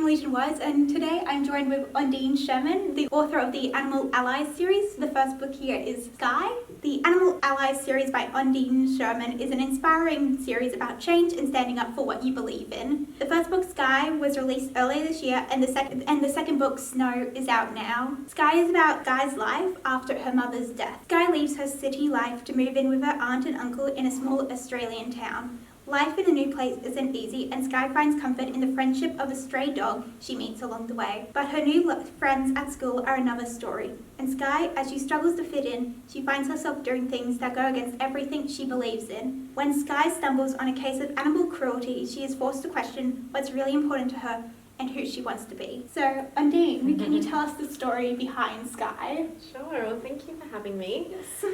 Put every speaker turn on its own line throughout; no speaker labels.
from Elysian Words, and today I'm joined with Ondine Sherman, the author of the Animal Allies series. The first book here is Skye. The Animal Allies series by Ondine Sherman is an inspiring series about change and standing up for what you believe in. The first book, Skye, was released earlier this year, and the second book, Snow, is out now. Skye is about Skye's life after her mother's death. Skye leaves her city life to move in with her aunt and uncle in a small Australian town. Life in a new place isn't easy, and Skye finds comfort in the friendship of a stray dog she meets along the way. But her new friends at school are another story. And Skye, as she struggles to fit in, she finds herself doing things that go against everything she believes in. When Skye stumbles on a case of animal cruelty, she is forced to question what's really important to her and who she wants to be. So, Ondine, can you tell us the story behind Skye?
Sure, well, thank you for having me.
Yes.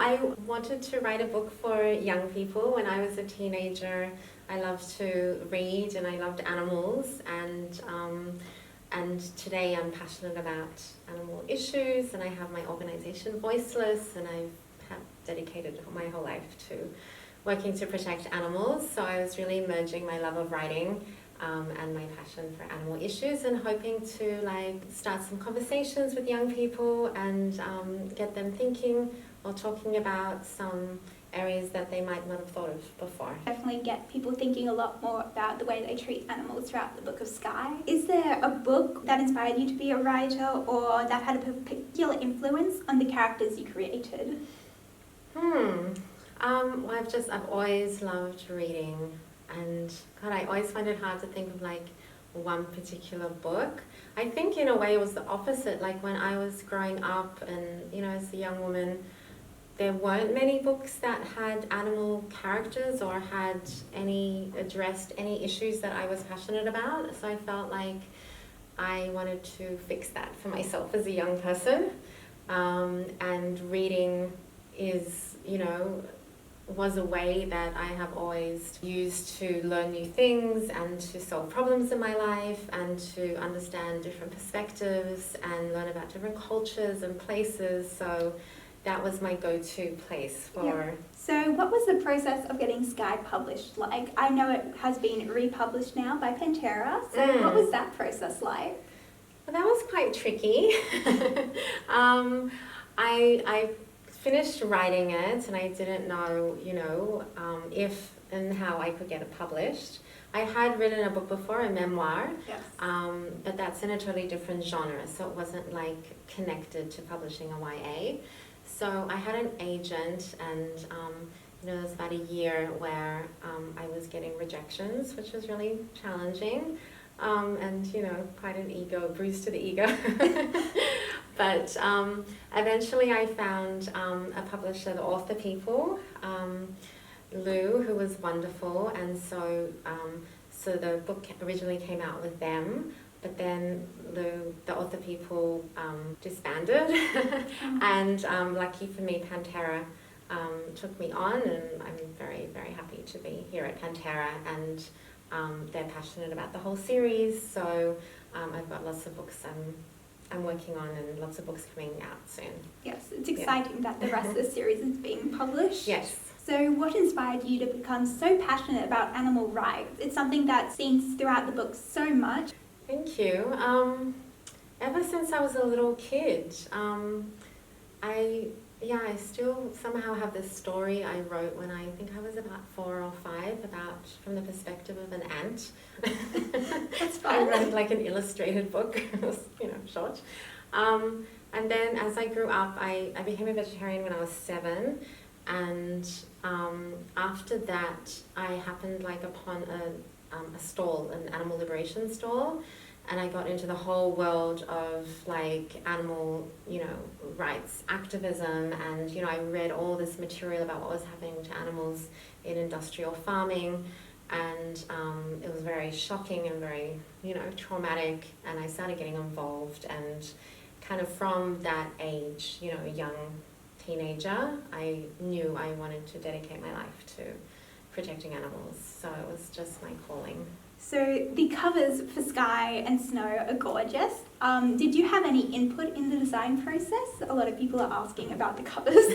I wanted to write a book for young people. When I was a teenager, I loved to read and I loved animals, and today I'm passionate about animal issues, and I have my organization Voiceless, and I have dedicated my whole life to working to protect animals. So I was really merging my love of writing and my passion for animal issues, and hoping to start some conversations with young people and get them thinking or talking about some areas that they might not have thought of before.
Definitely get people thinking a lot more about the way they treat animals throughout the book of Skye. Is there a book that inspired you to be a writer, or that had a particular influence on the characters you created?
I've always loved reading, and God, I always find it hard to think of one particular book. I think in a way it was the opposite. Like when I was growing up and, as a young woman, there weren't many books that had animal characters or had addressed any issues that I was passionate about. So I felt like I wanted to fix that for myself as a young person. And reading was a way that I have always used to learn new things and to solve problems in my life and to understand different perspectives and learn about different cultures and places. So that was my go-to place for...
Yeah. So what was the process of getting Skye published like? I know it has been republished now by Pantera, so what was that process like?
Well, that was quite tricky. I finished writing it, and I didn't know, if and how I could get it published. I had written a book before, a memoir,
yes.
But that's in a totally different genre, so it wasn't connected to publishing a YA. So I had an agent, and there was about a year where I was getting rejections, which was really challenging, and quite an ego, bruise to the ego. But eventually I found a publisher, the Author People, Lou, who was wonderful, and so the book originally came out with them, but then the Author People disbanded, and lucky for me, Pantera took me on, and I'm very, very happy to be here at Pantera, and they're passionate about the whole series, so I've got lots of books I'm working on, and lots of books coming out soon.
Yes, it's exciting that the rest of the series is being published.
Yes.
So what inspired you to become so passionate about animal rights? It's something that seems throughout the book so much.
Thank you. Ever since I was a little kid, I still somehow have this story I wrote when I think I was about 4 or 5 from the perspective of an ant.
That's fun.
I wrote an illustrated book, it was, short. And then as I grew up, I became a vegetarian when I was 7. And after that, I happened upon a stall, an animal liberation stall. And I got into the whole world of animal, rights activism, and I read all this material about what was happening to animals in industrial farming, and it was very shocking and very, traumatic. And I started getting involved, and kind of from that age, a young teenager, I knew I wanted to dedicate my life to protecting animals. So it was just my calling.
So the covers for Skye and Snow are gorgeous. Did you have any input in the design process? A lot of people are asking about the covers.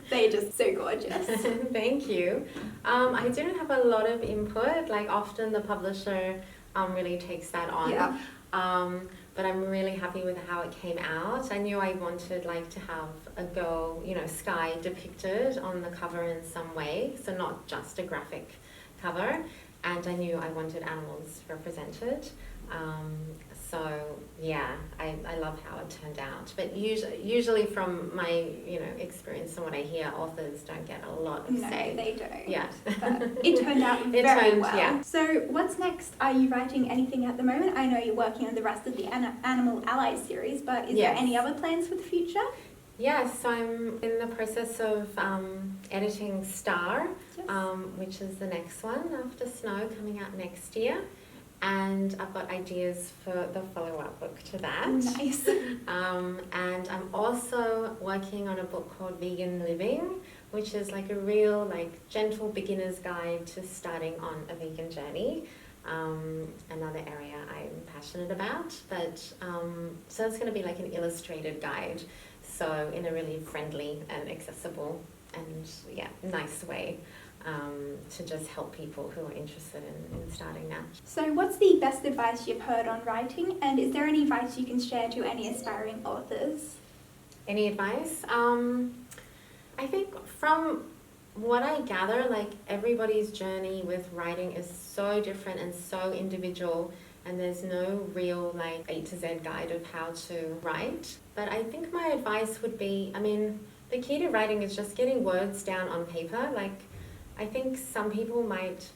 They're just so gorgeous.
Thank you. I didn't have a lot of input. Often the publisher really takes that on.
Yeah.
But I'm really happy with how it came out. I knew I wanted like to have a girl, you know, Skye depicted on the cover in some way, so not just a graphic cover. And I knew I wanted animals represented. So yeah, I love how it turned out. But usually from my, you know, experience and what I hear, authors don't get a lot of say.
No, they don't.
Yeah.
But it turned out very well. Yeah. So what's next? Are you writing anything at the moment? I know you're working on the rest of the Animal Allies series, but is there any other plans for the future?
Yes, I'm in the process of editing Star, which is the next one after Snow, coming out next year. And I've got ideas for the follow-up book to that.
Nice.
And I'm also working on a book called Vegan Living, which is like a real, like, gentle beginner's guide to starting on a vegan journey. Another area I'm passionate about. But so it's going to be like an illustrated guide, so in a really friendly and accessible and nice way. To just help people who are interested in starting now. So
what's the best advice you've heard on writing, and is there any advice you can share to any aspiring authors?
Any advice? I think from what I gather, like, everybody's journey with writing is so different and so individual, and there's no real like A to Z guide of how to write. But I think my advice would be, I mean, the key to writing is just getting words down on paper. Like, I think some people might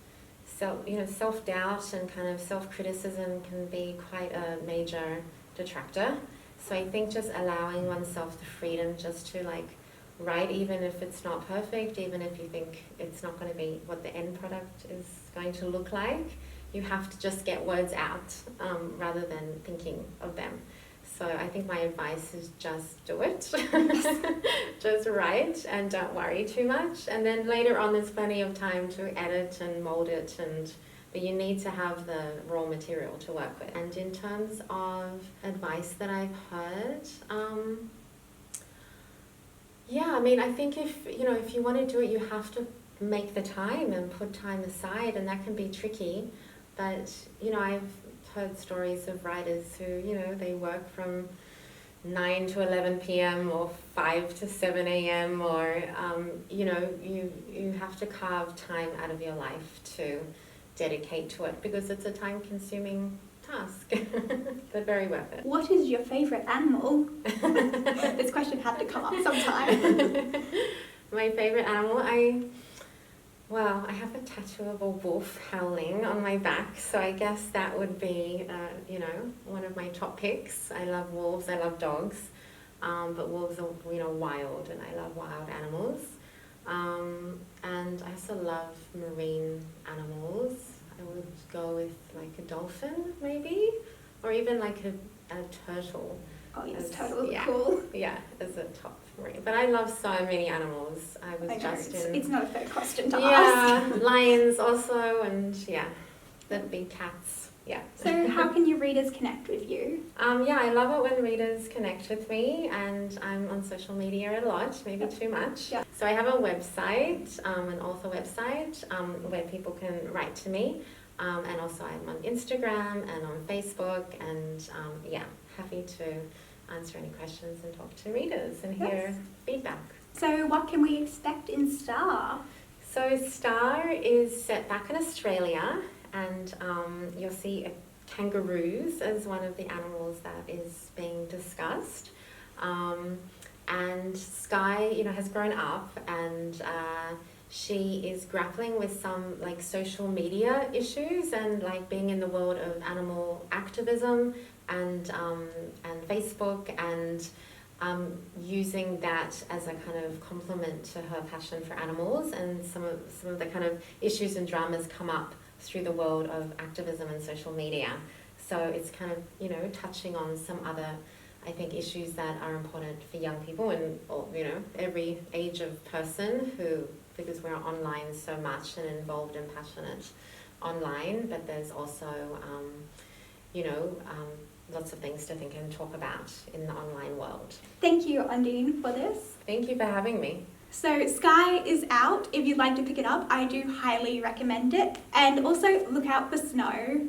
self-doubt and kind of self-criticism can be quite a major detractor. So I think just allowing oneself the freedom just to like write, even if it's not perfect, even if you think it's not going to be what the end product is going to look like, you have to just get words out rather than thinking of them. So I think my advice is just do it. Just write and don't worry too much. And then later on there's plenty of time to edit and mold it, but you need to have the raw material to work with. And in terms of advice that I've heard, I mean, I think if you want to do it, you have to make the time and put time aside, and that can be tricky. But, I've heard stories of writers who, they work from 9 to 11 p.m. or 5 to 7 a.m. or, you have to carve time out of your life to dedicate to it, because it's a time-consuming task, but very worth it.
What is your favourite animal? This question had to come up sometime.
My favourite animal, I have a tattoo of a wolf howling on my back, so I guess that would be, one of my top picks. I love wolves, I love dogs, but wolves are, wild, and I love wild animals. And I also love marine animals. I would go with like a dolphin, maybe, or even like a turtle.
Oh yes, turtles are cool.
Yeah, as a top marine. But I love so many animals.
It's not a fair question to ask.
Yeah, lions also, and the big cats. Yeah.
So how can your readers connect with you?
I love it when readers connect with me, and I'm on social media a lot, maybe too much. Yeah. So I have a website, an author website, where people can write to me, and also I'm on Instagram and on Facebook, and happy to answer any questions and talk to readers and hear feedback.
So what can we expect in Star?
So Star is set back in Australia, and you'll see kangaroos as one of the animals that is being discussed. And Skye, has grown up, and she is grappling with some like social media issues and like being in the world of animal activism and Facebook, and using that as a kind of complement to her passion for animals, and some of the kind of issues and dramas come up through the world of activism and social media. So it's kind of, touching on some other, I think, issues that are important for young people and, every age of person because we're online so much and involved and passionate online, but there's also, lots of things to think and talk about in the online world.
Thank you, Ondine, for this.
Thank you for having me.
So Skye is out. If you'd like to pick it up, I do highly recommend it. And also look out for Snow.